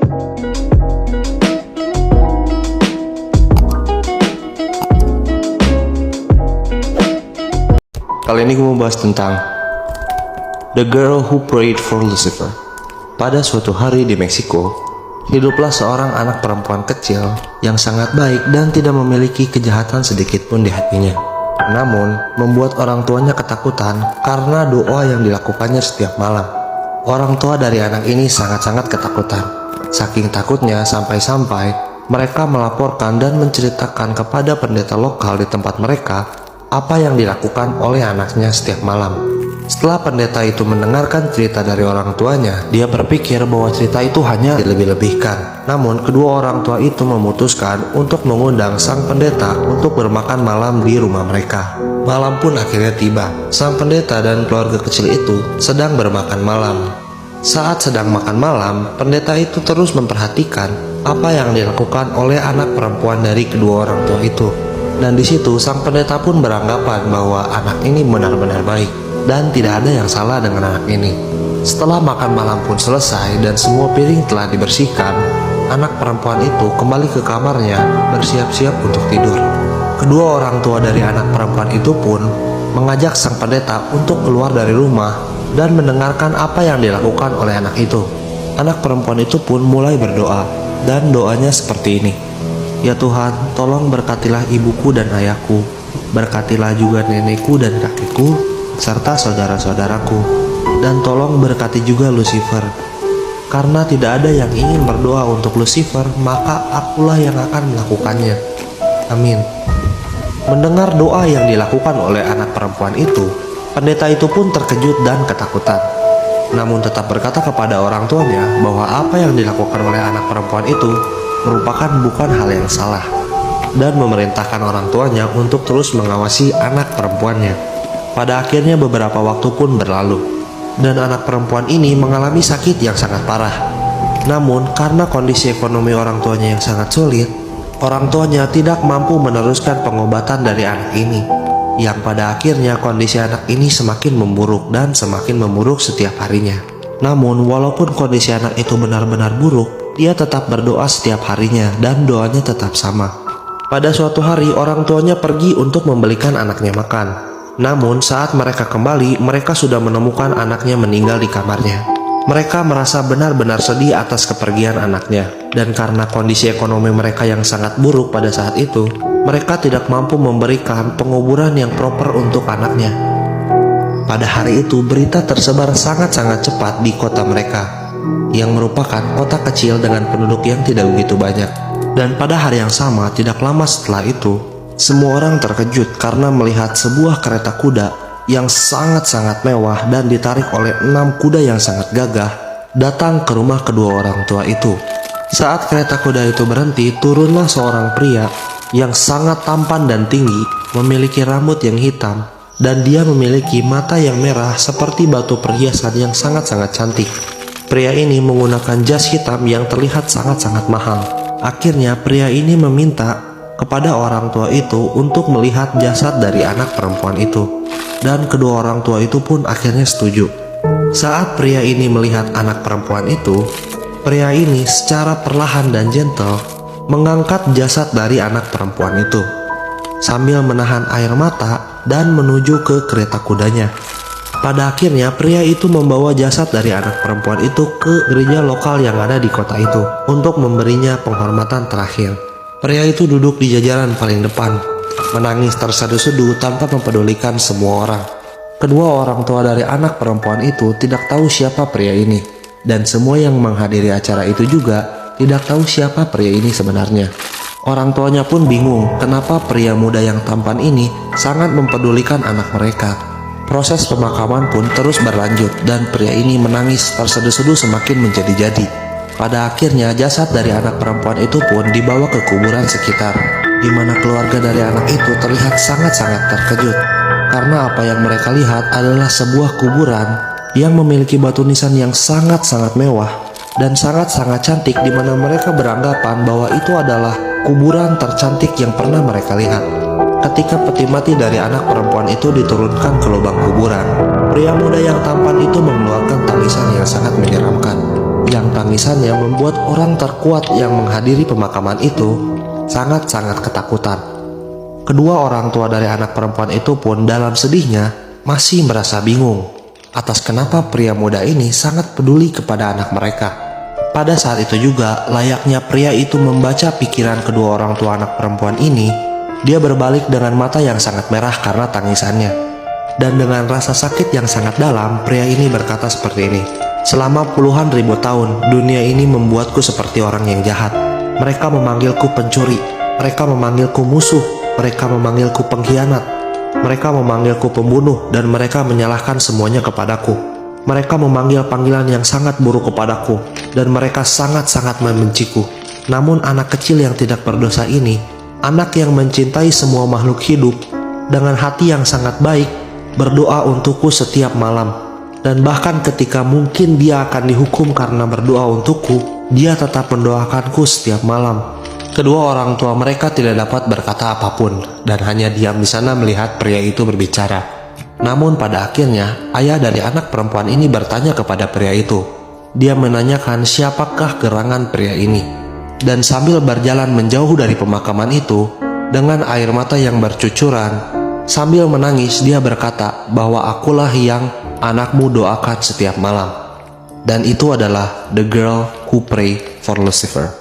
Kali ini gue mau bahas tentang The Girl Who Prayed for Lucifer. Pada suatu hari di Meksiko, hiduplah seorang anak perempuan kecil yang sangat baik dan tidak memiliki kejahatan sedikit pun di hatinya. Namun, membuat orang tuanya ketakutan karena doa yang dilakukannya setiap malam. Orang tua dari anak ini sangat-sangat ketakutan. Saking takutnya sampai-sampai mereka melaporkan dan menceritakan kepada pendeta lokal di tempat mereka apa yang dilakukan oleh anaknya setiap malam. Setelah pendeta itu mendengarkan cerita dari orang tuanya, dia berpikir bahwa cerita itu hanya dilebih-lebihkan. Namun, kedua orang tua itu memutuskan untuk mengundang sang pendeta untuk bermakan malam di rumah mereka. Malam pun akhirnya tiba. Sang pendeta dan keluarga kecil itu sedang bermakan malam. Saat sedang makan malam, pendeta itu terus memperhatikan apa yang dilakukan oleh anak perempuan dari kedua orang tua itu. Dan di situ sang pendeta pun beranggapan bahwa anak ini benar-benar baik dan tidak ada yang salah dengan anak ini. Setelah makan malam pun selesai dan semua piring telah dibersihkan, anak perempuan itu kembali ke kamarnya bersiap-siap untuk tidur. Kedua orang tua dari anak perempuan itu pun mengajak sang pendeta untuk keluar dari rumah dan mendengarkan apa yang dilakukan oleh anak itu. Anak perempuan itu pun mulai berdoa dan doanya seperti ini. Ya Tuhan, tolong berkatilah ibuku dan ayahku, berkatilah juga nenekku dan kakekku, serta saudara-saudaraku, dan tolong berkati juga Lucifer. Karena tidak ada yang ingin berdoa untuk Lucifer, maka akulah yang akan melakukannya. Amin. Mendengar doa yang dilakukan oleh anak perempuan itu, pendeta itu pun terkejut dan ketakutan. Namun tetap berkata kepada orang tuanya bahwa apa yang dilakukan oleh anak perempuan itu merupakan bukan hal yang salah, dan memerintahkan orang tuanya untuk terus mengawasi anak perempuannya. Pada akhirnya beberapa waktu pun berlalu, dan anak perempuan ini mengalami sakit yang sangat parah. Namun karena kondisi ekonomi orang tuanya yang sangat sulit, orang tuanya tidak mampu meneruskan pengobatan dari anak ini, yang pada akhirnya kondisi anak ini semakin memburuk dan semakin memburuk setiap harinya. Namun walaupun kondisi anak itu benar-benar buruk, dia tetap berdoa setiap harinya dan doanya tetap sama. Pada suatu hari orang tuanya pergi untuk membelikan anaknya makan. Namun saat mereka kembali, mereka sudah menemukan anaknya meninggal di kamarnya. Mereka merasa benar-benar sedih atas kepergian anaknya. Dan karena kondisi ekonomi mereka yang sangat buruk pada saat itu, mereka tidak mampu memberikan penguburan yang proper untuk anaknya. Pada hari itu berita tersebar sangat-sangat cepat di kota mereka, yang merupakan kota kecil dengan penduduk yang tidak begitu banyak. Dan pada hari yang sama, tidak lama setelah itu, semua orang terkejut karena melihat sebuah kereta kuda yang sangat-sangat mewah dan ditarik oleh 6 kuda yang sangat gagah datang ke rumah kedua orang tua itu. Saat kereta kuda itu berhenti, turunlah seorang pria yang sangat tampan dan tinggi, memiliki rambut yang hitam, dan dia memiliki mata yang merah seperti batu perhiasan yang sangat-sangat cantik. Pria ini menggunakan jas hitam yang terlihat sangat-sangat mahal. Akhirnya pria ini meminta kepada orang tua itu untuk melihat jasad dari anak perempuan itu. Dan kedua orang tua itu pun akhirnya setuju. Saat pria ini melihat anak perempuan itu, pria ini secara perlahan dan gentle mengangkat jasad dari anak perempuan itu, sambil menahan air mata dan menuju ke kereta kudanya. Pada akhirnya pria itu membawa jasad dari anak perempuan itu ke gereja lokal yang ada di kota itu untuk memberinya penghormatan terakhir. Pria itu duduk di jajaran paling depan, menangis terseduh-seduh tanpa mempedulikan semua orang. Kedua orang tua dari anak perempuan itu tidak tahu siapa pria ini, dan semua yang menghadiri acara itu juga tidak tahu siapa pria ini sebenarnya. Orang tuanya pun bingung kenapa pria muda yang tampan ini sangat mempedulikan anak mereka. Proses pemakaman pun terus berlanjut dan pria ini menangis terseduh-seduh semakin menjadi-jadi. Pada akhirnya jasad dari anak perempuan itu pun dibawa ke kuburan sekitar, di mana keluarga dari anak itu terlihat sangat-sangat terkejut karena apa yang mereka lihat adalah sebuah kuburan yang memiliki batu nisan yang sangat-sangat mewah dan sangat-sangat cantik, di mana mereka beranggapan bahwa itu adalah kuburan tercantik yang pernah mereka lihat. Ketika peti mati dari anak perempuan itu diturunkan ke lubang kuburan, pria muda yang tampan itu mengeluarkan tangisan yang sangat menyeramkan. yang tangisannya membuat orang terkuat yang menghadiri pemakaman itu sangat-sangat ketakutan. Kedua orang tua dari anak perempuan itu pun dalam sedihnya masih merasa bingung atas kenapa pria muda ini sangat peduli kepada anak mereka. Pada saat itu juga, layaknya pria itu membaca pikiran kedua orang tua anak perempuan ini, dia berbalik dengan mata yang sangat merah karena tangisannya. Dan dengan rasa sakit yang sangat dalam, pria ini berkata seperti ini, "Selama puluhan ribu tahun, dunia ini membuatku seperti orang yang jahat. Mereka memanggilku pencuri, mereka memanggilku musuh, mereka memanggilku pengkhianat, mereka memanggilku pembunuh, dan mereka menyalahkan semuanya kepadaku. Mereka memanggil panggilan yang sangat buruk kepadaku, dan mereka sangat-sangat membenciku. Namun anak kecil yang tidak berdosa ini, anak yang mencintai semua makhluk hidup, dengan hati yang sangat baik, berdoa untukku setiap malam. Dan bahkan ketika mungkin dia akan dihukum karena berdoa untukku, dia tetap mendoakanku setiap malam." Kedua orang tua mereka tidak dapat berkata apapun dan hanya diam di sana melihat pria itu berbicara. Namun pada akhirnya, ayah dari anak perempuan ini bertanya kepada pria itu. Dia menanyakan siapakah gerangan pria ini. Dan sambil berjalan menjauh dari pemakaman itu, dengan air mata yang bercucuran, sambil menangis dia berkata bahwa akulah yang anakmu doakan setiap malam. Dan itu adalah The Girl Who Prayed for Lucifer.